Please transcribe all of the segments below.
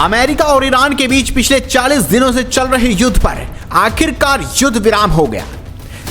America और Iran के बीच पिछले 40 दिनों से चल रहे युद्ध पर आखिरकार युद्ध विराम हो गया।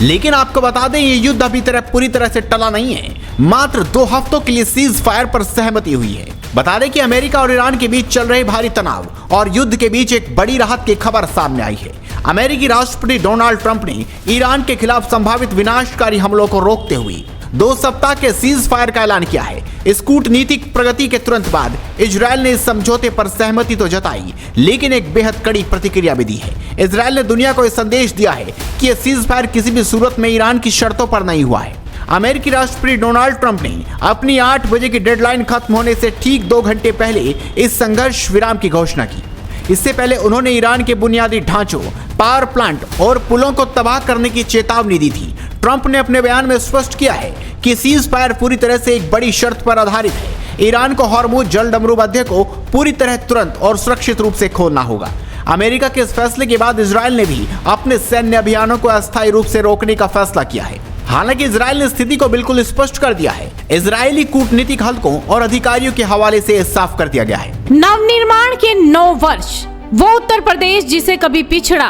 लेकिन आपको बता दें, ये युद्ध अभी पूरी तरह से टला नहीं है। मात्र 2 हफ्तों के लिए सीज फायर पर सहमति हुई है। बता दें कि अमेरिका और ईरान के बीच चल रहे भारी तनाव और युद्ध के बीच एक बड़ी राहत की खबर सामने आई है। अमेरिकी राष्ट्रपति डोनाल्ड ट्रंप ने ईरान के खिलाफ संभावित विनाशकारी हमलों को रोकते हुए 2 सप्ताह के सीज फायर का ऐलान किया है। इस कूटनीतिक प्रगति के तुरंत बाद इजरायल ने इस समझौते पर सहमति तो जताई, लेकिन एक बेहद कड़ी प्रतिक्रिया भी दी है। इजरायल ने दुनिया को यह संदेश दिया है कि यह सीज फायर किसी भी सूरत में ईरान की शर्तों पर नहीं हुआ है। अमेरिकी राष्ट्रपति डोनाल्ड ट्रंप ने अपनी 8 बजे की डेडलाइन खत्म होने से ठीक 2 घंटे पहले इस संघर्ष विराम की घोषणा की। इससे पहले उन्होंने ईरान के बुनियादी ढांचों, पावर प्लांट और पुलों को तबाह करने की चेतावनी दी थी। ट्रंप ने अपने बयान में स्पष्ट किया है कि सीज फायर पूरी तरह से एक बड़ी शर्त पर आधारित है। ईरान को हॉर्मुज जलडमरू मध्य को पूरी तरह तुरंत और सुरक्षित रूप से खोलना होगा। अमेरिका के इस फैसले के बाद इजरायल ने भी अपने सैन्य अभियानों को अस्थायी रूप से रोकने का फैसला किया है। हालांकि इजरायल ने स्थिति को बिल्कुल स्पष्ट कर दिया है। इजरायली कूटनीतिक हलकों और अधिकारियों के हवाले से साफ कर दिया गया है। नवनिर्माण के 9 वर्ष, वो उत्तर प्रदेश जिसे कभी पिछड़ा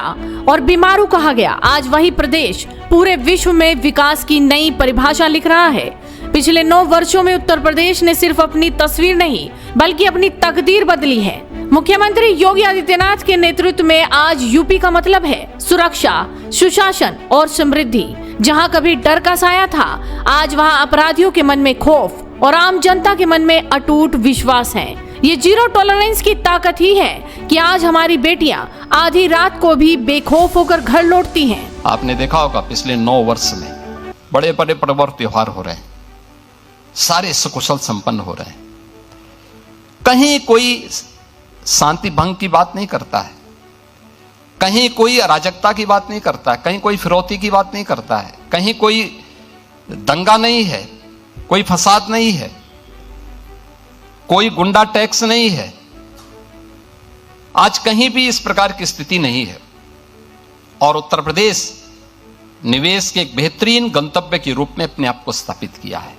और बीमारू कहा गया, आज वही प्रदेश पूरे विश्व में विकास की नई परिभाषा लिख रहा है। पिछले 9 वर्षों में उत्तर प्रदेश ने सिर्फ अपनी तस्वीर नहीं बल्कि अपनी तकदीर बदली है। मुख्यमंत्री योगी आदित्यनाथ के नेतृत्व में आज यूपी का मतलब है सुरक्षा, सुशासन और समृद्धि। जहां कभी डर का साया था, आज वहां अपराधियों के मन में खौफ और आम जनता के मन में अटूट विश्वास है। ये जीरो टॉलरेंस की ताकत ही है कि आज हमारी बेटियां आधी रात को भी बेखौफ होकर घर लौटती हैं। आपने देखा होगा पिछले 9 वर्ष में बड़े बड़े पर्व और त्योहार हो रहे हैं, सारे सकुशल संपन्न हो रहे हैं। कहीं कोई शांति भंग की बात नहीं करता है, कहीं कोई अराजकता की बात नहीं करता है, कहीं कोई फिरौती की बात नहीं करता है, कहीं कोई दंगा नहीं है, कोई फसाद नहीं है, कोई गुंडा टैक्स नहीं है। आज कहीं भी इस प्रकार की स्थिति नहीं है और उत्तर प्रदेश निवेश के एक बेहतरीन गंतव्य के रूप में अपने आप को स्थापित किया है।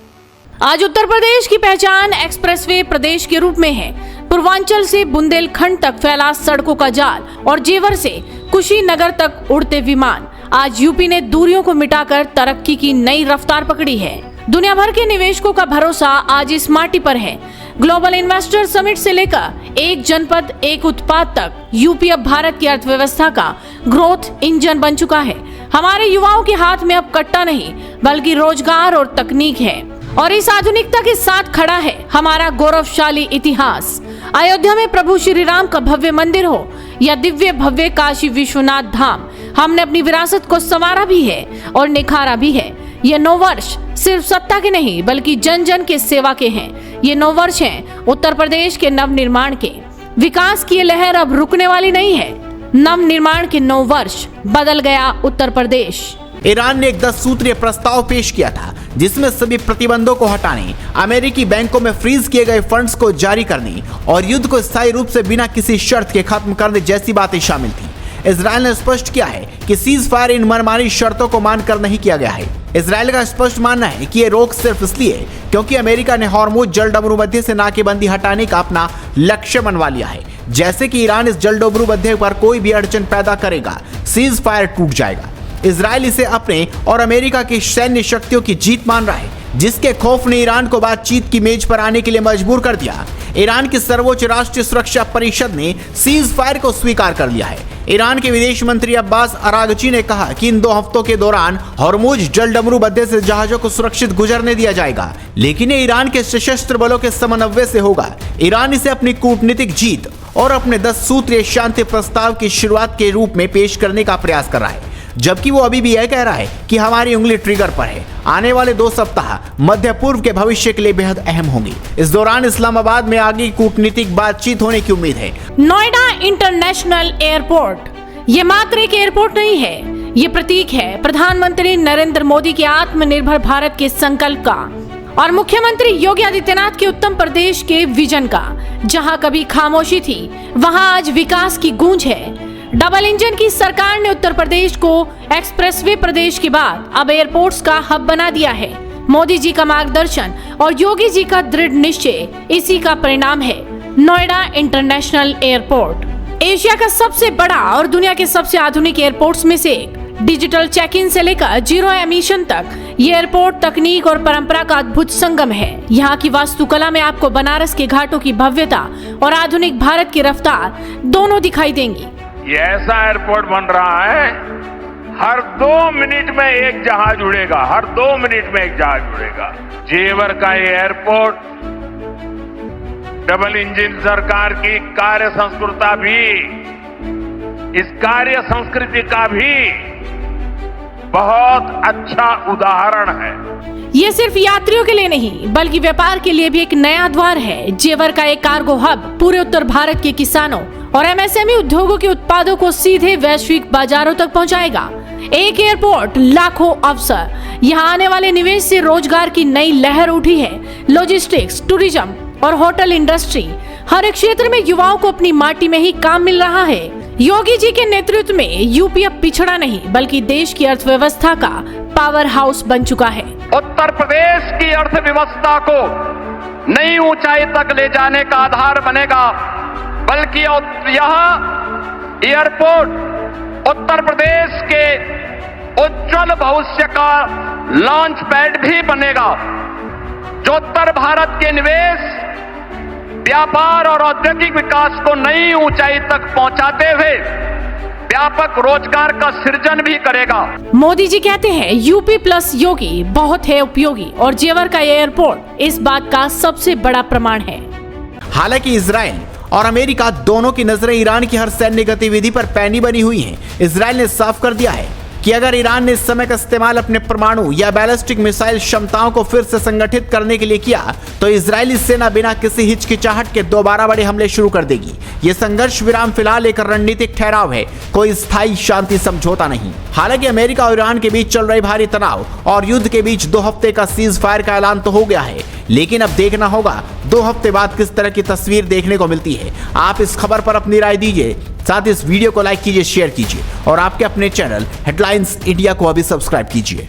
आज उत्तर प्रदेश की पहचान एक्सप्रेसवे प्रदेश के रूप में है। पूर्वांचल से बुंदेलखंड तक फैला सड़कों का जाल और जेवर से कुशीनगर तक उड़ते विमान। आज यूपी ने दूरियों को मिटाकर तरक्की की नई रफ्तार पकड़ी है। दुनिया भर के निवेशकों का भरोसा आज इस माटी पर है। ग्लोबल इन्वेस्टर समिट से लेकर एक जनपद एक उत्पाद तक यूपी अब भारत की अर्थव्यवस्था का ग्रोथ इंजन बन चुका है। हमारे युवाओं के हाथ में अब कट्टा नहीं बल्कि रोजगार और तकनीक है और इस आधुनिकता के साथ खड़ा है हमारा गौरवशाली इतिहास। अयोध्या में प्रभु श्री राम का भव्य मंदिर हो या दिव्य भव्य काशी विश्वनाथ धाम, हमने अपनी विरासत को संवारा भी है और निखारा भी है। ये 9 वर्ष सिर्फ सत्ता के नहीं बल्कि जन जन के सेवा के हैं। ये 9 वर्ष हैं उत्तर प्रदेश के नव निर्माण के। विकास की लहर अब रुकने वाली नहीं है। नव निर्माण के 9 वर्ष, बदल गया उत्तर प्रदेश। ईरान ने एक 10 सूत्रीय प्रस्ताव पेश किया था जिसमें सभी प्रतिबंधों को हटाने, अमेरिकी बैंकों में फ्रीज किए गए फंड्स को जारी करने और युद्ध को स्थायी रूप से बिना किसी शर्त के खत्म करने जैसी बातें शामिल थी। इजरायल ने स्पष्ट किया है कि सीज फायर इन मनमानी शर्तों को मानकर नहीं किया गया है। इजरायल का स्पष्ट मानना है कि ये रोक सिर्फ इसलिए क्योंकि अमेरिका ने हॉर्मुज जलडमरू मध्य से नाकेबंदी हटाने का अपना लक्ष्य मनवा लिया है। जैसे कि ईरान इस जलडमरू मध्य पर कोई भी अड़चन पैदा करेगा, सीज फायर टूट जाएगा। इजरायल इसे अपने और अमेरिका की सैन्य शक्तियों की जीत मान रहा है, जिसके खौफ ने ईरान को बातचीत की मेज पर आने के लिए मजबूर कर दिया। ईरान की सर्वोच्च राष्ट्रीय सुरक्षा परिषद ने सीज फायर को स्वीकार कर लिया है। ईरान के विदेश मंत्री अब्बास अरागची ने कहा कि इन 2 हफ्तों के दौरान हॉर्मुज जलडमरू मध्य से जहाजों को सुरक्षित गुजरने दिया जाएगा, लेकिन ये ईरान के सशस्त्र बलों के समन्वय से होगा। ईरान इसे अपनी कूटनीतिक जीत और अपने 10 सूत्रीय शांति प्रस्ताव की शुरुआत के रूप में पेश करने का प्रयास कर रहा है, जबकि वो अभी भी यह कह रहा है कि हमारी उंगली ट्रिगर पर है। आने वाले 2 सप्ताह मध्य पूर्व के भविष्य के लिए बेहद अहम होंगे। इस दौरान इस्लामाबाद में आगे कूटनीतिक बातचीत होने की उम्मीद है। नोएडा इंटरनेशनल एयरपोर्ट ये मात्र एक एयरपोर्ट नहीं है, ये प्रतीक है प्रधानमंत्री नरेंद्र मोदी के आत्मनिर्भर भारत के संकल्प का और मुख्यमंत्री योगी आदित्यनाथ के उत्तम प्रदेश के विजन का। जहां कभी खामोशी थी, वहां आज विकास की गूंज है। डबल इंजन की सरकार ने उत्तर प्रदेश को एक्सप्रेसवे प्रदेश के बाद अब एयरपोर्ट्स का हब बना दिया है। मोदी जी का मार्गदर्शन और योगी जी का दृढ़ निश्चय इसी का परिणाम है। नोएडा इंटरनेशनल एयरपोर्ट एशिया का सबसे बड़ा और दुनिया के सबसे आधुनिक एयरपोर्ट्स में से एक। डिजिटल चेक इन से लेकर जीरो एमिशन तक ये एयरपोर्ट तकनीक और परंपरा का अद्भुत संगम है। यहाँ की वास्तुकला में आपको बनारस के घाटों की भव्यता और आधुनिक भारत की रफ्तार दोनों दिखाई देंगी। ये ऐसा एयरपोर्ट बन रहा है, हर 2 मिनट में एक जहाज उड़ेगा, हर 2 मिनट में एक जहाज उड़ेगा। जेवर का ये एयरपोर्ट डबल इंजन सरकार की कार्य संस्कृति भी, इस कार्य संस्कृति का भी बहुत अच्छा उदाहरण है। ये सिर्फ यात्रियों के लिए नहीं बल्कि व्यापार के लिए भी एक नया द्वार है। जेवर का एक कार्गो हब पूरे उत्तर भारत के किसानों और एमएसएमई उद्योगों के उत्पादों को सीधे वैश्विक बाजारों तक पहुंचाएगा। एक एयरपोर्ट लाखों अवसर, यहाँ आने वाले निवेश से रोजगार की नई लहर उठी है। लॉजिस्टिक्स, टूरिज्म और होटल इंडस्ट्री, हर एक क्षेत्र में युवाओं को अपनी माटी में ही काम मिल रहा है। योगी जी के नेतृत्व में यूपी अब पिछड़ा नहीं बल्कि देश की अर्थव्यवस्था का पावर हाउस बन चुका है। उत्तर प्रदेश की अर्थव्यवस्था को नई ऊंचाई तक ले जाने का आधार बनेगा, बल्कि यह एयरपोर्ट उत्तर प्रदेश के उज्जवल भविष्य का लॉन्च पैड भी बनेगा, जो उत्तर भारत के निवेश, व्यापार और औद्योगिक विकास को नई ऊंचाई तक पहुंचाते हुए व्यापक रोजगार का सृजन भी करेगा। मोदी जी कहते हैं यूपी प्लस योगी बहुत है उपयोगी और जेवर का एयरपोर्ट इस बात का सबसे बड़ा प्रमाण है। हालांकि इजराइल और अमेरिका दोनों की नजरें ईरान की हर सैन्य गतिविधि पर पैनी बनी हुई हैं। इजराइल ने साफ कर दिया है कि अगर ईरान ने इस समय का इस्तेमाल अपने परमाणु या बैलिस्टिक मिसाइल क्षमताओं को फिर से संगठित करने के लिए किया तो इजरायली सेना बिना किसी हिचकिचाहट के दोबारा बड़े हमले शुरू कर देगी। ये संघर्ष विराम फिलहाल एक रणनीतिक ठहराव है, कोई स्थायी शांति समझौता नहीं। हालांकि अमेरिका और ईरान के बीच चल रही भारी तनाव और युद्ध के बीच 2 हफ्ते का सीज फायर का ऐलान तो हो गया है, लेकिन अब देखना होगा 2 हफ्ते बाद किस तरह की तस्वीर देखने को मिलती है। आप इस खबर पर अपनी राय दीजिए, साथ ही इस वीडियो को लाइक कीजिए, शेयर कीजिए और आपके अपने चैनल हेडलाइंस इंडिया को अभी सब्सक्राइब कीजिए।